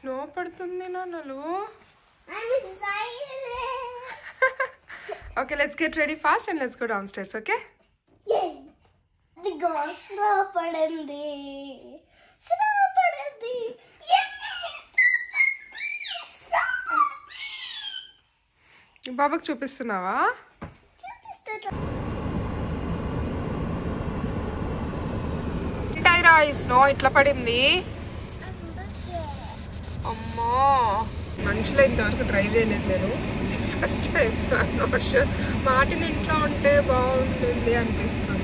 Snow పడుతుంది నాన్నలు. I'm excited. Okay, let's get ready fast and let's go downstairs, okay? Yay! The girl snow padandi. Snow padandi. Yay! Snow padandi. బాబాకి చూపిస్తున్నావా? టైరా ఈ snow ఇట్లా పడింది. అమ్మో, మంచులో ఇంతవరకు డ్రైవ్ చేయలేదు నేను. First time. So I'm not sure. Martin ఇంట్లో ఉంటే బాగుంటుంది అనిపిస్తుంది.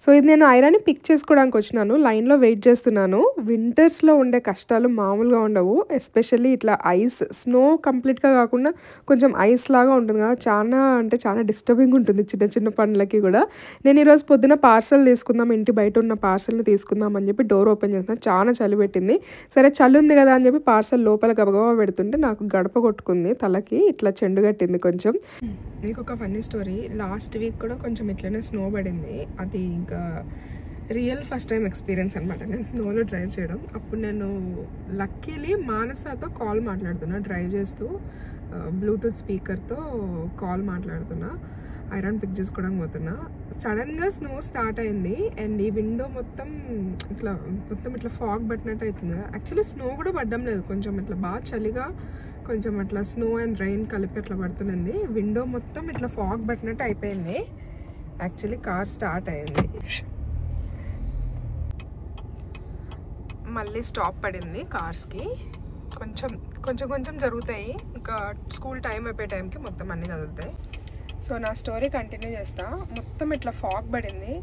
సో ఇది నేను ఐరాని పిక్ చేసుకోవడానికి వచ్చినాను. లైన్లో వెయిట్ చేస్తున్నాను. వింటర్స్లో ఉండే కష్టాలు మామూలుగా ఉండవు. ఎస్పెషల్లీ ఇట్లా ఐస్, స్నో కంప్లీట్గా కాకుండా కొంచెం ఐస్ లాగా ఉంటుంది కదా, చాలా అంటే చాలా డిస్టర్బింగ్ ఉంటుంది చిన్న చిన్న పనులకి కూడా. నేను ఈరోజు పొద్దున పార్సల్ తీసుకుందాం, ఇంటి బయట ఉన్న పార్సల్ని తీసుకుందాం అని చెప్పి డోర్ ఓపెన్ చేసిన. చాలా చలి పెట్టింది. సరే చలి ఉంది కదా అని చెప్పి పార్సల్ లోపల గబగబా పెడుతుంటే నాకు గడప కొట్టుకుంది తలకి, ఇట్లా చెండు కట్టింది కొంచెం. మీకు ఒక ఫన్నీ స్టోరీ. లాస్ట్ వీక్ కూడా కొంచెం ఇట్లనే స్నో పడింది. అది ఇంకా రియల్ ఫస్ట్ టైం ఎక్స్పీరియన్స్ అనమాట నేను స్నోలో డ్రైవ్ చేయడం. అప్పుడు నేను లక్కీలీ మానసతో కాల్ మాట్లాడుతున్నా, డ్రైవ్ చేస్తూ బ్లూటూత్ స్పీకర్తో కాల్ మాట్లాడుతున్నా. ఐరన్ పిక్ చేసుకోవడానికి పోతున్నా. సడన్గా స్నో స్టార్ట్ అయింది అండ్ ఈ విండో మొత్తం ఇట్లా ఫాగ్ పట్టినట్టు అవుతుంది కదా. యాక్చువల్లీ స్నో కూడా పడ్డం లేదు, కొంచెం ఇట్లా బాగా చలిగా కొంచెం అట్లా స్నో అండ్ రెయిన్ కలిపి అట్లా పడుతుంది. విండో మొత్తం ఇట్లా ఫాగ్ పట్టినట్టు అయిపోయింది. యాక్చువల్లీ కార్ స్టార్ట్ అయింది, మళ్ళీ స్టాప్ పడింది కార్స్కి. కొంచెం జరుగుతాయి. ఇంకా స్కూల్ టైం అయిపోయే టైంకి మొత్తం అన్నీ కదులుతాయి. సో నా స్టోరీ కంటిన్యూ చేస్తా. మొత్తం ఇట్లా ఫాగ్ పడింది.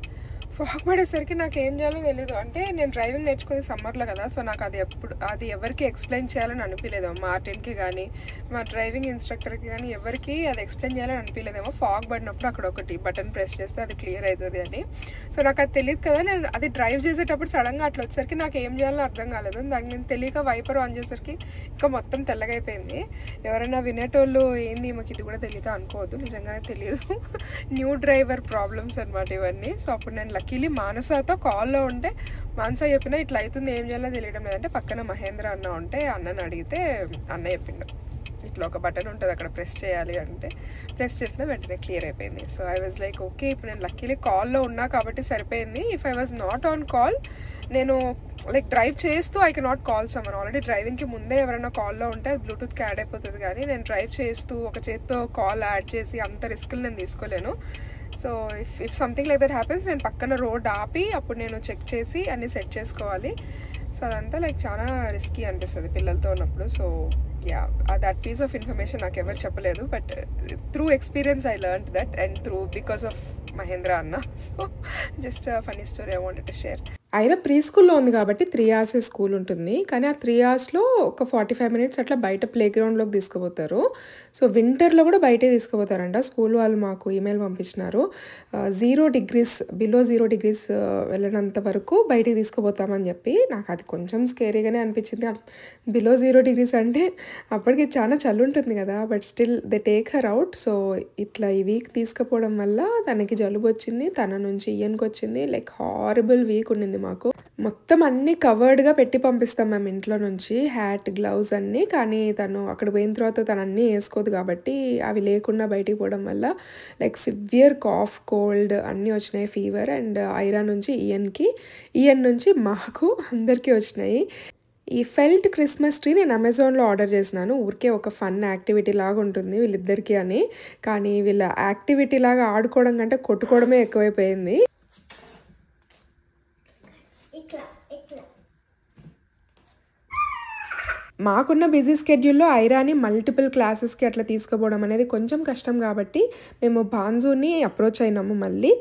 ఫాగ్ పడేసరికి నాకు ఏం చేయాలో తెలీదు. అంటే నేను డ్రైవింగ్ నేర్చుకుంది సమ్మర్లో కదా, సో నాకు అది ఎవరికి ఎక్స్ప్లెయిన్ చేయాలని అనిపించలేదు. మార్టిన్కి కానీ మా డ్రైవింగ్ ఇన్స్ట్రక్టర్కి కానీ ఎవరికి అది ఎక్స్ప్లెయిన్ చేయాలని అనిపించలేదేమో. ఫాగ్ పడినప్పుడు అక్కడ ఒకటి బటన్ ప్రెస్ చేస్తే అది క్లియర్ అవుతుంది అని. సో నాకు అది తెలియదు కదా. నేను అది డ్రైవ్ చేసేటప్పుడు సడన్గా అట్లా వచ్చేసరికి నాకు ఏం చేయాలో అర్థం కాలేదు. దానికి నేను తెలియక వైపర్ ఆన్ చేసరికి ఇంకా మొత్తం తెల్లగా అయిపోయింది. ఎవరైనా వినేటోళ్ళు ఏంది మాకు ఇది కూడా తెలియదు అనుకోవద్దు, నిజంగానే తెలియదు. న్యూ డ్రైవర్ ప్రాబ్లమ్స్ అనమాట ఇవన్నీ. సో అప్పుడు నేను లక్కీలీ మానసతో కాల్లో ఉంటే మానస చెప్పినా ఇట్లా అవుతుంది, ఏం చేయాలో తెలియడం లేదంటే పక్కన మహేంద్ర అన్న ఉంటే అన్నని అడిగితే అన్న చెప్పిండు ఇట్లా ఒక బటన్ ఉంటుంది అక్కడ ప్రెస్ చేయాలి అంటే ప్రెస్ చేసిన వెంటనే క్లియర్ అయిపోయింది. So I was like okay, ఇప్పుడు నేను లక్కీలీ కాల్లో ఉన్నా కాబట్టి సరిపోయింది. If I was not on call, నేను లైక్ డ్రైవ్ చేస్తూ I can not call someone. Already డ్రైవింగ్కి ముందే ఎవరైనా కాల్లో ఉంటే బ్లూటూత్కి యాడ్ అయిపోతుంది, కానీ నేను డ్రైవ్ చేస్తూ ఒక చేత్తో కాల్ యాడ్ చేసి అంత రిస్క్లు నేను తీసుకోలేను. So if something like that happens, నేను పక్కన రోడ్ ఆపి అప్పుడు నేను చెక్ చేసి అన్నీ సెట్ చేసుకోవాలి. సో అదంతా లైక్ చాలా రిస్కీ అనిపిస్తుంది పిల్లలతో ఉన్నప్పుడు. So yeah, that piece of information నాకు ఎవరు చెప్పలేదు, but through experience I learned that and because of Mahendra అన్న. So just funny story I wanted to share. అయినా ప్రీ స్కూల్లో ఉంది కాబట్టి 3 hours స్కూల్ ఉంటుంది, కానీ ఆ 3 hoursలో ఒక 45 minutes అట్లా బయట ప్లే గ్రౌండ్లోకి తీసుకుపోతారు. సో వింటర్లో కూడా బయటే తీసుకుపోతారంట. స్కూల్ వాళ్ళు మాకు ఈమెయిల్ పంపించినారు, 0 degrees బిలో 0 degrees వెళ్ళినంత వరకు బయటికి తీసుకుపోతామని చెప్పి. నాకు అది కొంచెం స్కేరీగానే అనిపించింది. బిలో 0 degrees అంటే అప్పటికి చాలా చలి ఉంటుంది కదా, but still they take her out. So ఇట్లా ఈ వీక్ తీసుకుపోవడం వల్ల తనకి జలుబు వచ్చింది, తన నుంచి ఈయనకి వచ్చింది. లైక్ హారబుల్ వీక్ ఉండింది మాకు. మొత్తం అన్నీ కవర్డ్గా పెట్టి పంపిస్తాం మేము ఇంట్లో నుంచి, హ్యాట్ గ్లౌజ్ అన్నీ. కానీ తను అక్కడ పోయిన తర్వాత తను అన్నీ వేసుకోదు కాబట్టి అవి లేకుండా బయటికి పోవడం వల్ల లైక్ సివియర్ కాఫ్, కోల్డ్ అన్నీ వచ్చినాయి, ఫీవర్. అండ్ ఐరా నుంచి ఈయన్ నుంచి మాకు అందరికీ వచ్చినాయి. ఈ ఫెల్ట్ క్రిస్మస్ ట్రీ నేను అమెజాన్లో ఆర్డర్ చేసినాను. ఊరికే ఒక ఫన్ యాక్టివిటీ లాగా ఉంటుంది వీళ్ళిద్దరికీ అని. కానీ వీళ్ళ యాక్టివిటీ లాగా ఆడుకోవడం కంటే కొట్టుకోవడమే ఎక్కువైపోయింది. మాకున్న బిజీ స్కెడ్యూల్లో ఐరాని మల్టిపుల్ క్లాసెస్కి అట్లా తీసుకుపోవడం అనేది కొంచెం కష్టం కాబట్టి మేము బాన్జూని అప్రోచ్ అయినాము. మళ్ళీ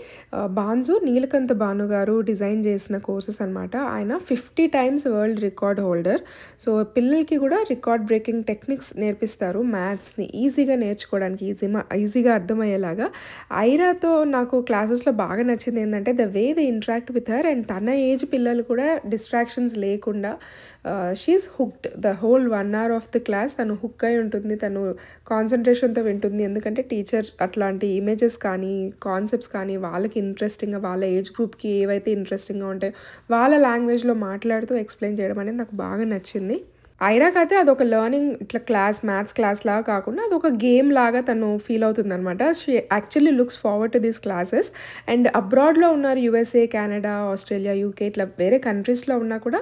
బాన్జూ నీలకంఠ భాను గారు డిజైన్ చేసిన కోర్సెస్ అనమాట. ఆయన 50 times world record holder. So పిల్లలకి కూడా రికార్డ్ బ్రేకింగ్ టెక్నిక్స్ నేర్పిస్తారు, మ్యాథ్స్ని ఈజీగా నేర్చుకోవడానికి, ఈజీగా అర్థమయ్యేలాగా. ఐరాతో నాకు క్లాసెస్లో బాగా నచ్చింది ఏంటంటే the way they interact with her. And తన ఏజ్ పిల్లలు కూడా డిస్ట్రాక్షన్స్ లేకుండా she's hooked the whole 1 hour of the class. తను హుక్ అయి ఉంటుంది, తను కాన్సన్ట్రేషన్తో వింటుంది. ఎందుకంటే టీచర్ అట్లాంటి ఇమేజెస్ కానీ కాన్సెప్ట్స్ కానీ వాళ్ళకి ఇంట్రెస్టింగ్గా, వాళ్ళ ఏజ్ గ్రూప్కి ఏవైతే ఇంట్రెస్టింగ్గా ఉంటాయో వాళ్ళ లాంగ్వేజ్లో మాట్లాడుతూ ఎక్స్ప్లెయిన్ చేయడం అనేది నాకు బాగా నచ్చింది. ఐరాకి అయితే అదొక లెర్నింగ్ ఇట్లా మ్యాథ్స్ క్లాస్ లాగా కాకుండా అదొక గేమ్ లాగా తను ఫీల్ అవుతుంది అనమాట. She actually looks forward to these classes. And అబ్రాడ్లో ఉన్నారు, యూఎస్ఏ, కెనడా, ఆస్ట్రేలియా, యూకే, ఇట్లా వేరే కంట్రీస్లో ఉన్నా కూడా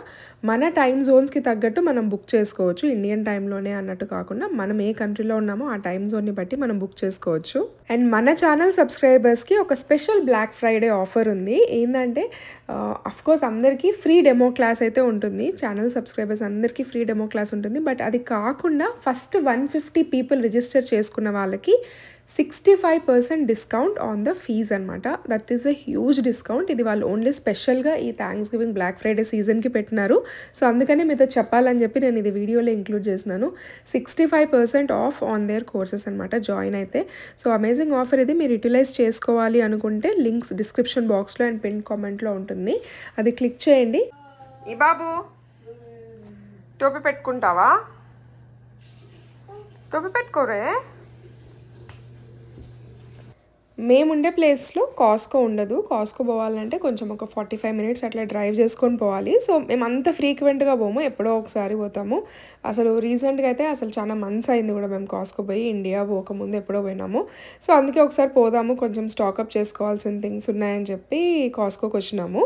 మన టైం జోన్స్కి తగ్గట్టు మనం బుక్ చేసుకోవచ్చు. ఇండియన్ టైంలోనే అన్నట్టు కాకుండా మనం ఏ కంట్రీలో ఉన్నామో ఆ టైం జోన్ని బట్టి మనం బుక్ చేసుకోవచ్చు. అండ్ మన ఛానల్ సబ్స్క్రైబర్స్కి ఒక స్పెషల్ బ్లాక్ ఫ్రైడే ఆఫర్ ఉంది. ఏంటంటే అఫ్కోర్స్ అందరికీ ఫ్రీ డెమో క్లాస్ అయితే ఉంటుంది. ఛానల్ సబ్స్క్రైబర్స్ అందరికీ ఫ్రీ డెమో క్లాస్ ఉంటుంది. బట్ అది కాకుండా ఫస్ట్ 150 పీపుల్ రిజిస్టర్ చేసుకున్న వాళ్ళకి 65% డిస్కౌంట్ ఆన్ ద ఫీజ్ అనమాట. That is a huge discount. ఇది వాళ్ళు ఓన్లీ స్పెషల్గా ఈ థ్యాంక్స్ గివింగ్ బ్లాక్ ఫ్రైడే సీజన్కి పెట్టినారు. సో అందుకనే మీతో చెప్పాలని చెప్పి నేను ఇది వీడియోలో ఇంక్లూడ్ చేసినాను. 65% ఆఫ్ ఆన్ దేర్ కోర్సెస్ అనమాట జాయిన్ అయితే. సో అమేజింగ్ ఆఫర్ ఇది. మీరు యూటిలైజ్ చేసుకోవాలి అనుకుంటే లింక్స్ డిస్క్రిప్షన్ బాక్స్లో అండ్ పిన్ కామెంట్లో ఉంటుంది, అది క్లిక్ చేయండి. ఈ బాబు టోపీ పెట్టుకుంటావా? టోపీ పెట్టుకోరే. మేముండే ప్లేస్లో కాస్కో ఉండదు. కాస్కో పోవాలంటే కొంచెం ఒక 45 మినిట్స్ అట్లా డ్రైవ్ చేసుకొని పోవాలి. సో మేము అంత ఫ్రీక్వెంట్గా పోము, ఎప్పుడో ఒకసారి పోతాము. అసలు రీసెంట్గా అయితే అసలు చాలా మంత్స్ అయింది కూడా మేము కాస్కో పోయి, ఇండియా పోకముందు ఎప్పుడో పోయినాము. సో అందుకే ఒకసారి పోదాము, కొంచెం స్టాకప్ చేసుకోవాల్సిన థింగ్స్ ఉన్నాయని చెప్పి కాస్కోకి వచ్చినాము.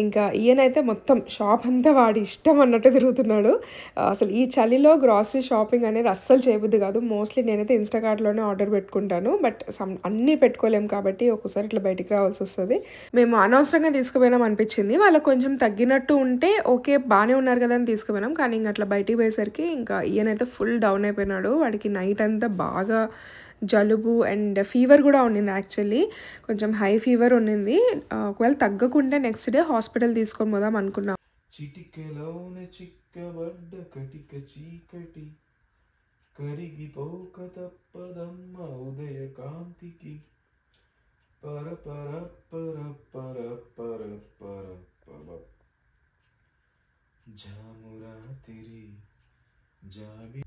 ఇంకా ఈయనైతే మొత్తం షాప్ అంతా వాడి ఇష్టం అన్నట్టు తిరుగుతున్నాడు. అసలు ఈ చలిలో గ్రాసరీ షాపింగ్ అనేది అస్సలు చేయబుద్ది కాదు. మోస్ట్లీ నేనైతే ఇన్స్టాకార్ట్లోనే ఆర్డర్ పెట్టుకుంటాను. బట్ అన్నీ పెట్టుకోలేము కాబట్టి ఒక్కోసారి ఇట్లా బయటికి రావాల్సి వస్తుంది. మేము అనవసరంగా తీసుకుపోయినాం అనిపించింది. వాళ్ళకి కొంచెం తగ్గినట్టు ఉంటే ఓకే బాగానే ఉన్నారు కదా అని తీసుకుపోయినాం. కానీ ఇంకా అట్లా బయటికి పోయేసరికి ఇంకా ఈయనైతే ఫుల్ డౌన్ అయిపోయినాడు. వాడికి నైట్ అంతా బాగా జలుబు అండ్ ఫీవర్ కూడా ఉండింది. యాక్చువల్లీ కొంచెం హై ఫీవర్ ఉండింది. ఒకవేళ తగ్గకుంటే నెక్స్ట్ డే హాస్పిటల్ తీసుకొని పోదాం అనుకున్నాం. కరిగిపోక తప్పదమ్మ ఉదయ కాంతికి పర పర పర పర పర పర పర జామురాతిరి జాబి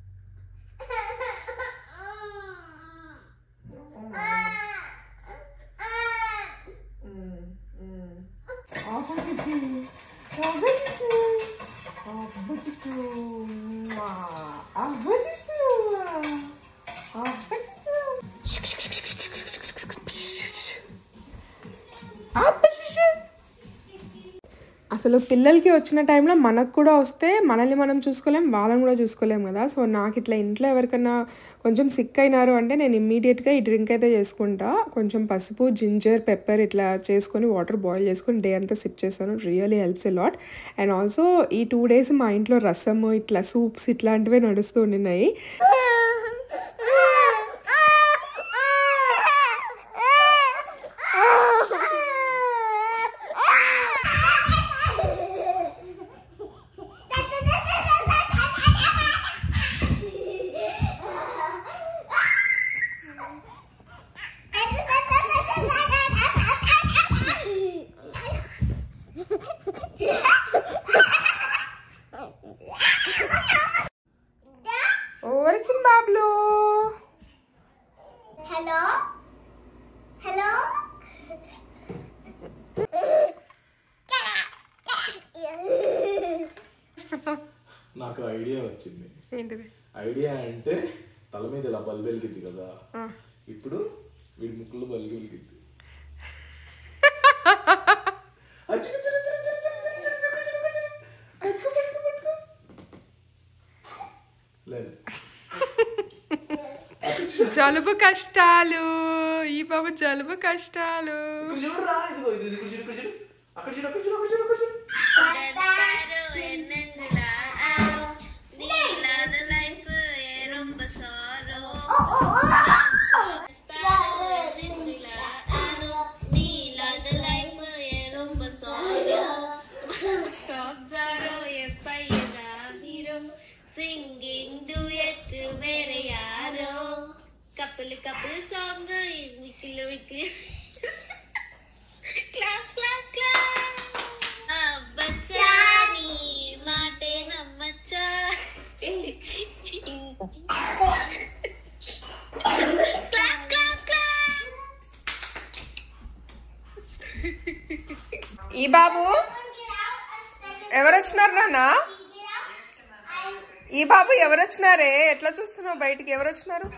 అసలు పిల్లలకి వచ్చిన టైంలో మనకు కూడా వస్తే మనల్ని మనం చూసుకోలేం, వాళ్ళని కూడా చూసుకోలేం కదా. సో నాకు ఇట్లా ఇంట్లో ఎవరికైనా కొంచెం సిక్ అయినారు అంటే నేను ఇమ్మీడియట్గా ఈ డ్రింక్ అయితే చేసుకుంటా. కొంచెం పసుపు, జింజర్, పెప్పర్ ఇట్లా చేసుకొని వాటర్ బాయిల్ చేసుకొని డే అంతా సిప్ చేస్తాను. Really helps a lot. And also ఈ 2 days మా ఇంట్లో రసము ఇట్లా సూప్స్ ఇట్లాంటివే నడుస్తూ ఉన్నాయి. నాకు ఐడియా వచ్చింది. ఏంటిది ఐడియా అంటే తల మీద ఇలా బల్బు వెలిగింది కదా, ఇప్పుడు వీడి ముక్కులో బల్బు వెలిగింది. జలుబు కష్టాలు, ఈ బాబు జలుబు కష్టాలు. Couple song wiki claps claps claps bachani mate namacha claps claps claps. ఈ బాబు ఎవరు వచ్చినారు నాన్న? ఈ బాబు ఎవరు వచ్చినారే? ఎట్లా చూస్తున్నావు బయటికి? ఎవరు వచ్చినారు?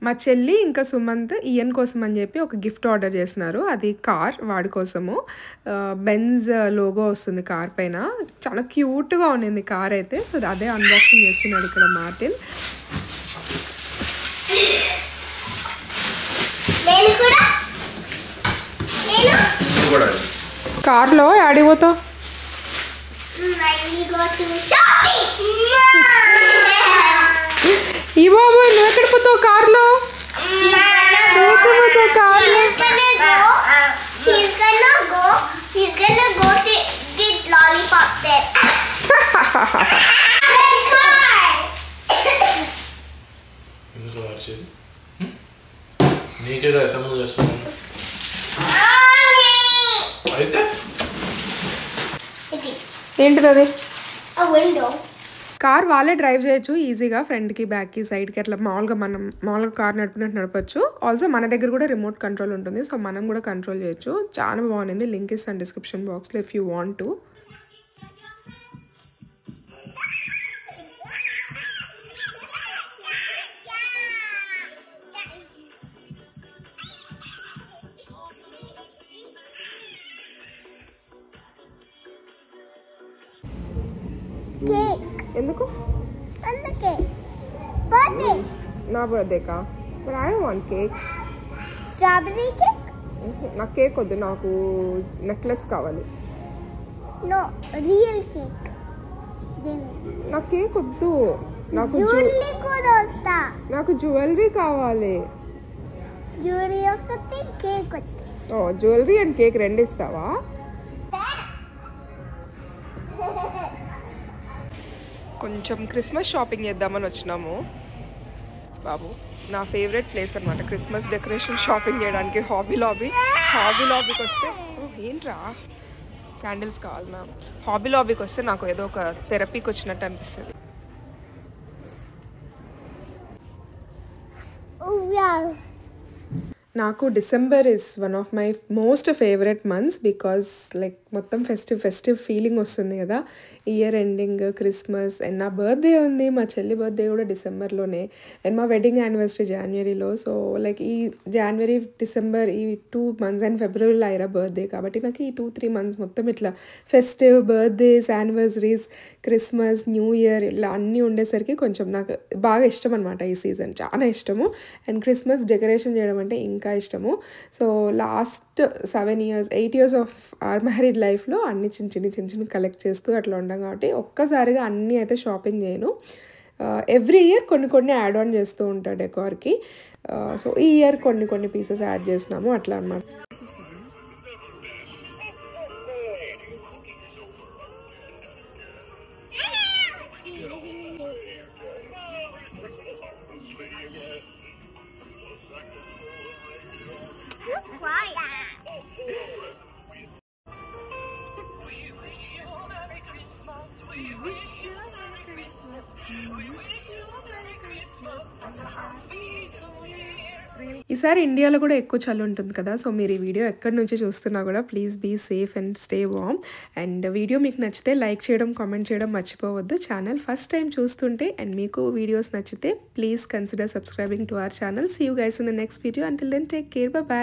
మా చెల్లి ఇంకా సుమంత్ ఈయన్ కోసం అని చెప్పి ఒక గిఫ్ట్ ఆర్డర్ చేసినారు. అది కార్ వాడి కోసము. బెంజ్ లోగో వస్తుంది కార్ పైన. చాలా క్యూట్గా ఉండింది కార్ అయితే. సో అదే అన్బాక్సింగ్ చేస్తున్నాడు ఇక్కడ మార్టిన్. కార్లో ఆడిపోతావు? ఈ బాబు నువ్వు ఎక్కడ పోతావు కార్లో? కార్లో నీకేగా అసెంబ్లీ చేస్తున్నాను అయితే ఏంటిది అది? విండో. కార్ వాళ్ళే డ్రైవ్ చేయొచ్చు ఈజీగా, ఫ్రంట్కి బ్యాక్కి సైడ్కి అట్లా మామూలుగా కార్ నడిపినట్టు నడపచ్చు. ఆల్సో మన దగ్గర కూడా రిమోట్ కంట్రోల్ ఉంటుంది. సో మనం కూడా కంట్రోల్ చేయొచ్చు. చాలా బాగుంది. లింక్ ఇస్తాను డిస్క్రిప్షన్ బాక్స్లో ఇఫ్ యూ వాంట్ టు. ఎందుకు? నా బర్త్డేకా? But I don't want cake. Strawberry cake? నాకు కేక్ వద్దు, నాకు నెక్లెస్ కావాలి. No, real cake. నాకు కేక్ వద్దు, నాకు నాకు జ్యువెలరీ కావాలి. జ్యువెలరీ ఒకటి, కేక్ ఒకటి. ఓ, జ్యువెలరీ అండ్ కేక్ రెండు ఇస్తావా? కొంచెం క్రిస్మస్ షాపింగ్ చేద్దామని వచ్చినాము బాబు. నా ఫేవరెట్ ప్లేస్ అనమాట క్రిస్మస్ డెకరేషన్ షాపింగ్ చేయడానికి. హాబీ లాబీకి వస్తే ఏంట్రా క్యాండిల్స్ కావాలన్నా? హాబీ లాబీకి వస్తే నాకు ఏదో ఒక థెరపీకి వచ్చినట్టు అనిపిస్తుంది. నాకు December is one of my most favourite months because like మొత్తం ఫెస్టివ్ ఫీలింగ్ వస్తుంది కదా. ఇయర్ ఎండింగ్, క్రిస్మస్ అండ్ నా బర్త్డే ఉంది. మా చెల్లి బర్త్డే కూడా డిసెంబర్లోనే అండ్ మా వెడ్డింగ్ యానివర్సరీ జనవరిలో. సో లైక్ ఈ జనవరి, డిసెంబర్ ఈ 2 months అండ్ ఫిబ్రవరిలో అయిరా బర్త్డే. కాబట్టి నాకు ఈ 2-3 months మొత్తం ఇట్లా festive, birthdays, anniversaries, Christmas, new year ఇలా అన్నీ ఉండేసరికి కొంచెం నాకు బాగా ఇష్టం అనమాట. ఈ సీజన్ చాలా ఇష్టము. అండ్ క్రిస్మస్ డెకరేషన్ చేయడం అంటే ఇంకా ఇష్టము. So last 8 years of our married లైఫ్లో అన్ని చిన్న కలెక్ట్ చేస్తూ అట్లా ఉంటాం. కాబట్టి ఒక్కసారిగా అన్నీ అయితే షాపింగ్ చేయను. ఎవ్రీ ఇయర్ కొన్ని యాడ్ ఆన్ చేస్తూ ఉంటాను డెకార్కి. సో ఈ ఇయర్ కొన్ని పీసెస్ యాడ్ చేసినాము అట్లా అనమాట. ఈసారి ఇండియాలో కూడా ఎక్కువ చలి ఉంటుంది కదా. సో మీరు ఈ వీడియో ఎక్కడి నుంచి చూస్తున్నా కూడా please be safe and stay warm. And video మీకు నచ్చితే లైక్ చేయడం, కామెంట్ చేయడం మర్చిపోవద్దు. ఛానల్ ఫస్ట్ టైం చూస్తుంటే అండ్ మీకు వీడియోస్ నచ్చితే please consider subscribing to our channel. See you guys in the next video. Until then take care, by.